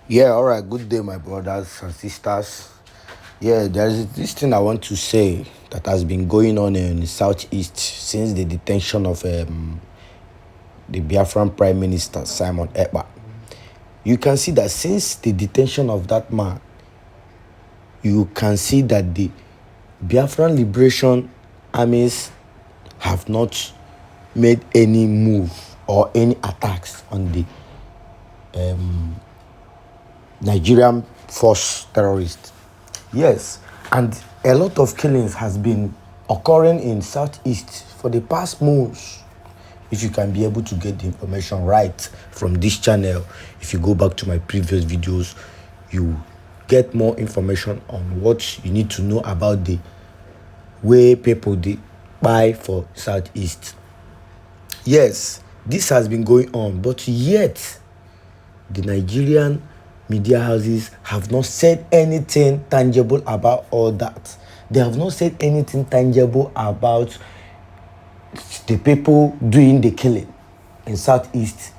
Yeah, all right. Good day, my brothers and sisters. Yeah, there's this thing I want to say that has been going on in the southeast since the detention of the Biafran Prime Minister Simon Ekpa. You can see that since the detention of that man, you can see that the Biafran liberation armies have not made any move or any attacks on the Nigerian force terrorists. Yes, and a lot of killings has been occurring in southeast for the past months. If you can be able to get the information right from this channel, if you go back to my previous videos, you get more information on what you need to know about the way people they buy for southeast. Yes, this has been going on, but yet the Nigerian media houses have not said anything tangible about all that. They have not said anything tangible about the people doing the killing in southeast.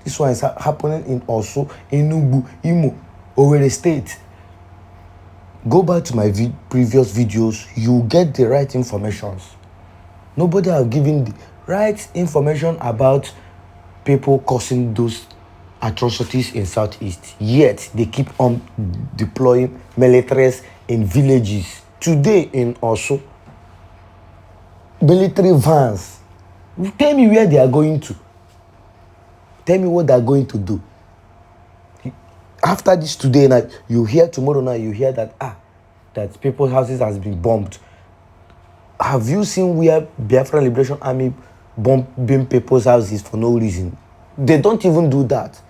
This one is happening in Orsu, Enugu, Imo, Owerri State. Go back to my previous videos, you get the right information. Nobody have given the right information about people causing those atrocities in southeast, yet they keep on deploying militaries in villages. Today in Orsu, military vans. Tell me where they are going to. Tell me what they are going to do. After this today night, you hear tomorrow night, you hear that that people's houses has been bombed. Have you seen where Biafran Liberation Army bombing people's houses for no reason? They don't even do that.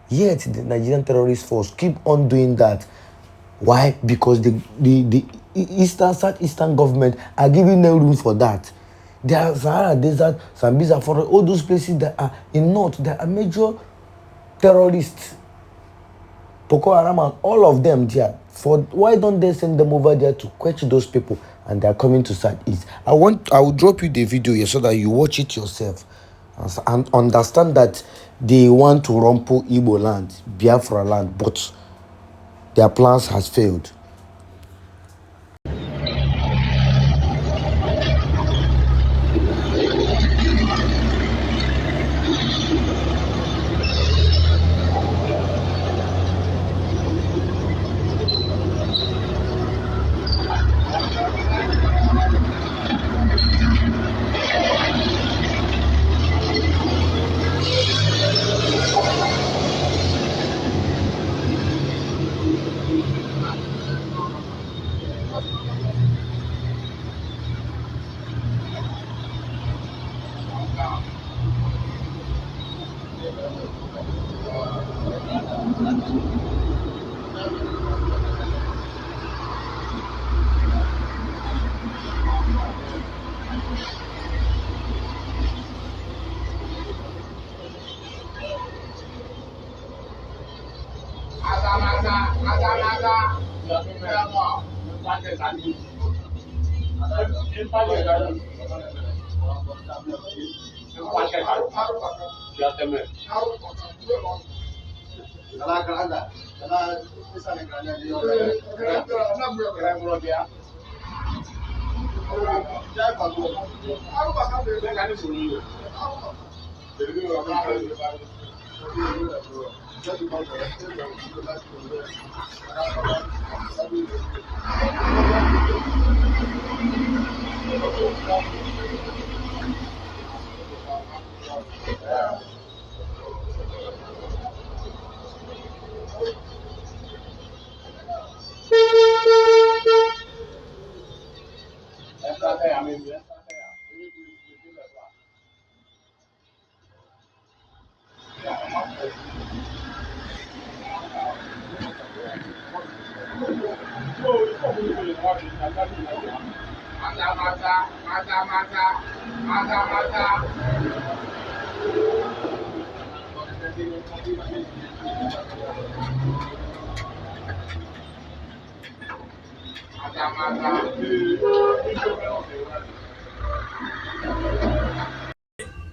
Yet the Nigerian terrorist force keep on doing that. Why? Because the southeastern government are giving no room for that. There are Sahara Desert, Sambisa Forest, all those places that are in north, that are major terrorists. Boko Haram and all of them there. Why don't they send them over there to quench those people? And they are coming to southeast. I will drop you the video here so that you watch it yourself and understand that they want to rumple Igbo land, Biafra land, but their plans has failed.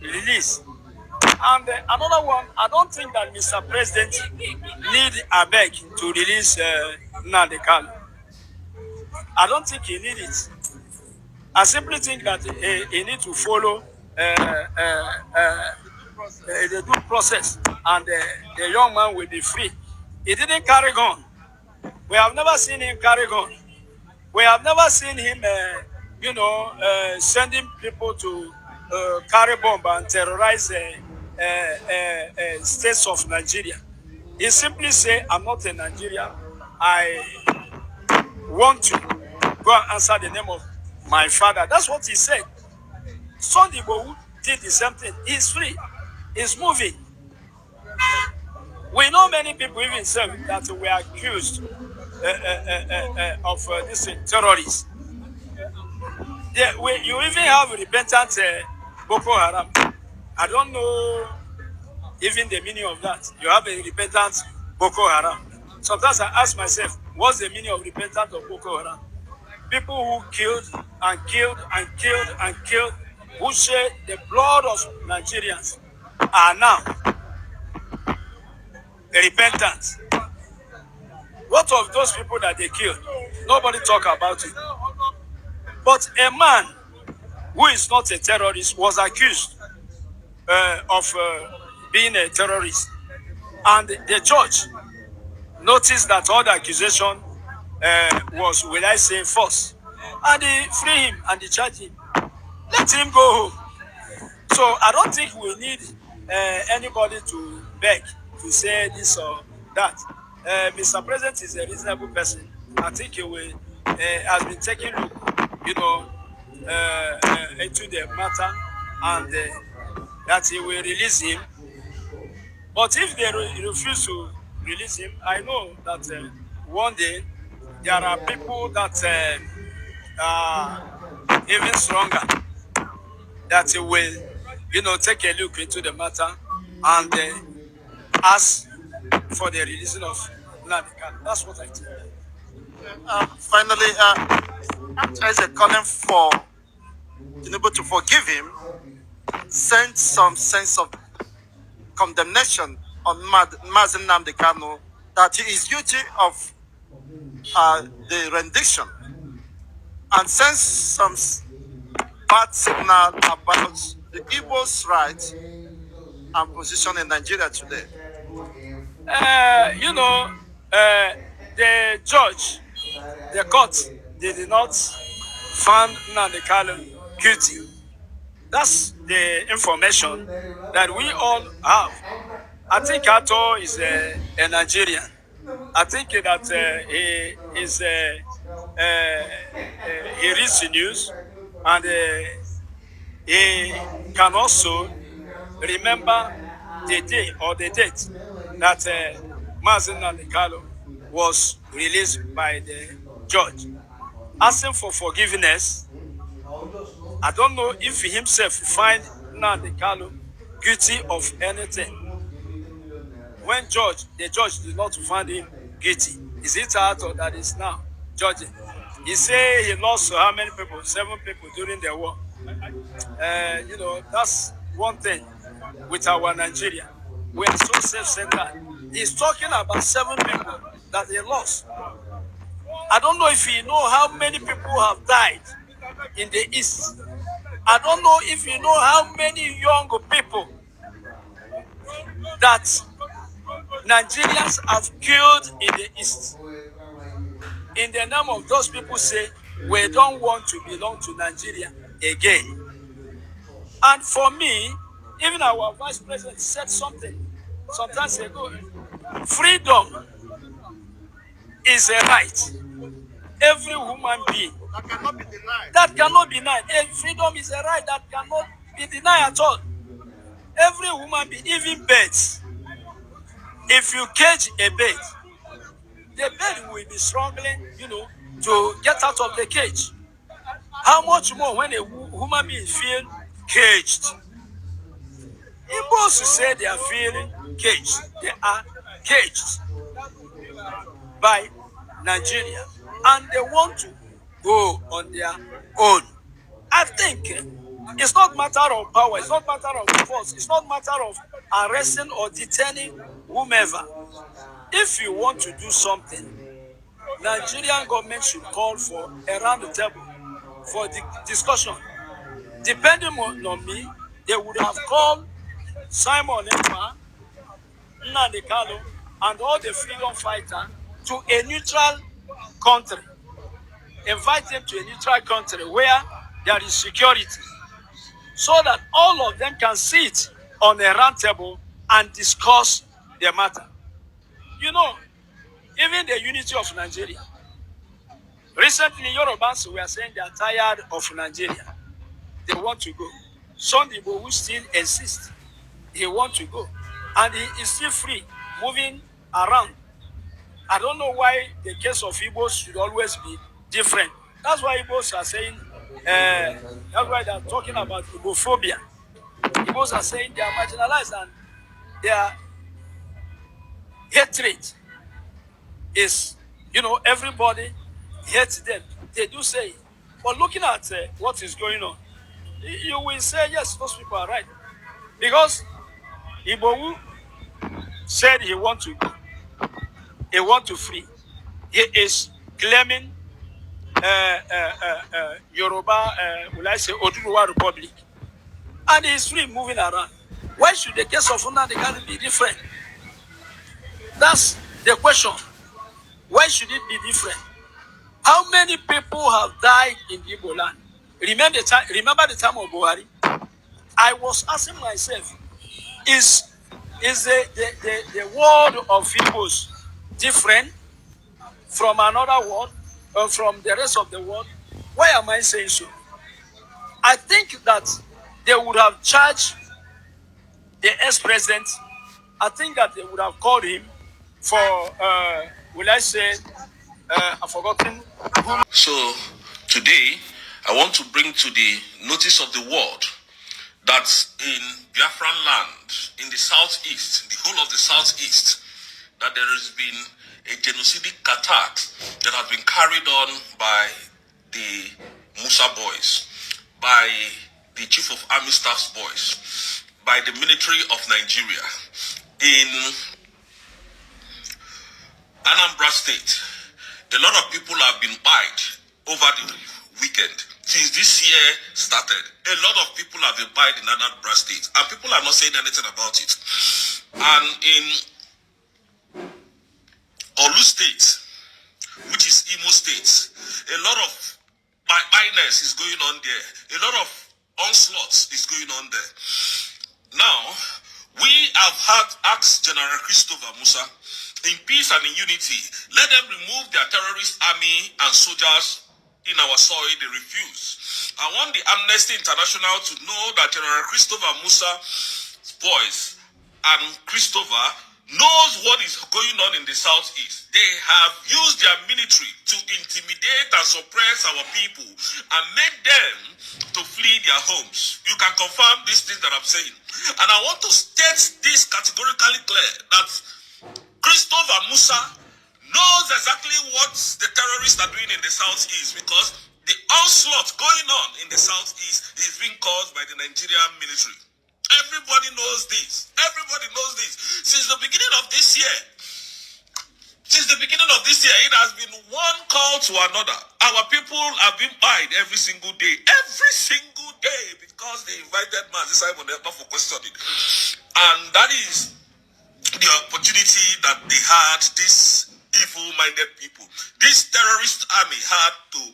Release. And another one, I don't think that Mr. President need a beg to release Nnamdi Kanu. I don't think he need it. I simply think that he need to follow the due process, and the young man will be free. He didn't carry gun. We have never seen him carry gun. We have never seen him, sending people to carry bomb and terrorize states of Nigeria. He simply say, "I'm not a Nigerian. I want to go and answer the name of my father." That's what he said. Sunday Igboho did the same thing. He's free. He's moving. We know many people even say that were accused of this terrorists. You even have repentant Boko Haram. I don't know even the meaning of that. You have a repentant Boko Haram. Sometimes I ask myself, what's the meaning of repentant of Boko Haram? People who killed and killed and killed and killed, who shed the blood of Nigerians, are now repentant. What of those people that they killed? Nobody talk about it. But a man who is not a terrorist was accused of being a terrorist, and the judge noticed that all the accusation was, will I say, false, and they free him and they charge him. Let him go home. So I don't think we need anybody to beg to say this or that. Mr. President is a reasonable person. I think he will has been taking look, into the matter, and that he will release him. But if they refuse to release him, I know that one day there are people that are even stronger, that will, take a look into the matter and ask for the releasing of Nnamdi Kanu. That's what I think. Finally, after is calling for Tinubu to forgive him, send some sense of condemnation on Mazen Nnamdi Kanu that he is guilty of the rendition, and sends some bad signal about the Igbo's right and position in Nigeria today. Uh, you know, uh, the judge, the court, they did not find Nnamdi Kanu guilty. That's the information that we all have. I think Ato is a Nigerian. I think that he is he reads the news, and he can also remember the day or the date that Mazen Nalikalo was released by the judge, asking for forgiveness. I don't know if he himself find Nnamdi Kanu guilty of anything. When the judge did not find him guilty, is it Arthur that is now judging? He say he lost how many people? 7 people during the war. That's one thing with our Nigeria. We are so self-centered. He's talking about 7 people that he lost. I don't know if you know how many people have died in the East. I don't know if you know how many young people that Nigerians have killed in the East. In the name of those people say, we don't want to belong to Nigeria again. And for me, even our vice president said something sometimes ago. Freedom is a right. Every human being. That cannot be denied. That cannot be denied. Freedom is a right that cannot be denied at all. Every human being, even birds. If you cage a bird, the bird will be struggling, to get out of the cage. How much more when a human being feel caged? Igbos say they are feeling caged. They are caged by Nigeria, and they want to go on their own. I think it's not matter of power, it's not matter of force, it's not matter of arresting or detaining whomever. If you want to do something, Nigerian government should call for a round table for the discussion. Depending on me, they would have called Simon Ekpa, Nnamdi Kanu, and all the freedom fighters to a neutral country. Invite them to a neutral country where there is security, so that all of them can sit on a round table and discuss the matter. You know, even the unity of Nigeria. Recently, Yorubans were saying they are tired of Nigeria. They want to go. Some people who still insist he want to go. And he is still free, moving around. I don't know why the case of Igbos should always be different. That's why Igbos are saying, that's why they are talking about Igbophobia. Igbos are saying they are marginalized and their hatred is, everybody hates them. They do say it. But looking at what is going on, you will say, yes, those people are right. Because Igbo said he want to go, he want to free. He is claiming Yoruba, will I say, Oduduwa Republic. And he is free moving around. Why should the case of Nnamdi Kanu be different? That's the question. Why should it be different? How many people have died in the Igbo land? Remember the time of Buhari? I was asking myself, is the world of Igbos different from another world or from the rest of the world? Why am I saying so? I think that they would have charged the ex-president. I think that they would have called him for, will I say, I've forgotten. So today, I want to bring to the notice of the world that in Biafran land, in the southeast, the whole of the southeast, that there has been a genocidal attack that has been carried on by the Musa boys, by the Chief of Army Staff's boys, by the military of Nigeria in Anambra State. A lot of people have been died over the weekend. Since this year started, a lot of people have been died in Anambra State, and people are not saying anything about it. And in Orsu State, which is Imo State, a lot of violence is going on there. A lot of onslaughts is going on there. Now, we have asked General Christopher Musa, in peace and in unity, let them remove their terrorist army and soldiers in our soil. They refuse. I want the Amnesty International to know that General Christopher Musa's boys and Christopher knows what is going on in the southeast. They have used their military to intimidate and suppress our people and make them to flee their homes. You can confirm these things that I'm saying. And I want to state this categorically clear, that Christopher Musa knows exactly what the terrorists are doing in the southeast, because the onslaught going on in the southeast is being caused by the Nigerian military. Everybody knows this. Everybody knows this. Since the beginning of this year, it has been one call to another. Our people have been died every single day. Every single day, because they invited Mazi Simon Ekpa for questioning. And that is the opportunity that they had, these evil-minded people. This terrorist army had to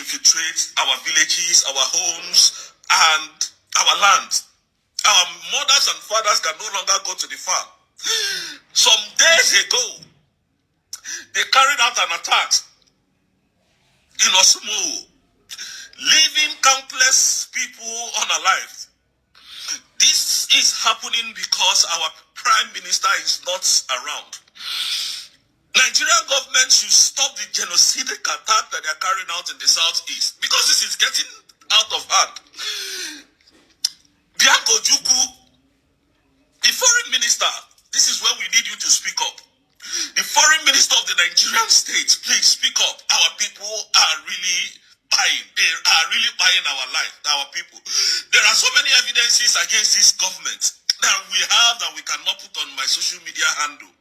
infiltrate our villages, our homes, and our land. Our mothers and fathers can no longer go to the farm. Some days ago, they carried out an attack in Orsu, leaving countless people unalive. This is happening because our prime minister is not around. Nigerian government should stop the genocidal attack that they are carrying out in the southeast, because this is getting out of hand. Bianco Juku, the foreign minister, this is where we need you to speak up. The foreign minister of the Nigerian state, please speak up. Our people are really buying. They are really buying our life, our people. There are so many evidences against this government that we have that we cannot put on my social media handle.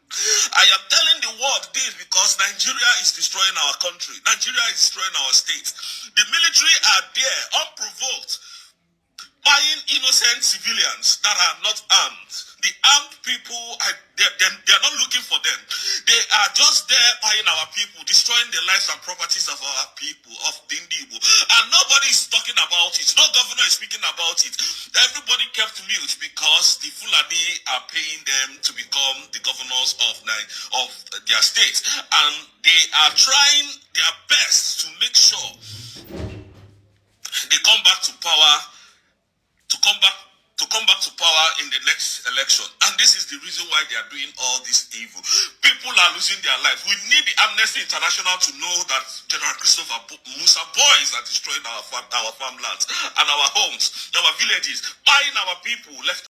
I am telling the world this because Nigeria is destroying our country. Nigeria is destroying our state. The military are there unprovoked, buying innocent civilians that are not armed. The armed people, they're not looking for them. They are just there buying our people, destroying the lives and properties of our people, of the Indigo. And nobody is talking about it. No governor is speaking about it. Everybody kept mute because the Fulani are paying them to become the governors of their state. And they are trying their best to make sure they come back to power, to come back to power in the next election. And this is the reason why they are doing all this evil. People are losing their lives. We need the Amnesty International to know that General Christopher Musa boys are destroying our farmlands and our homes, our villages, buying our people left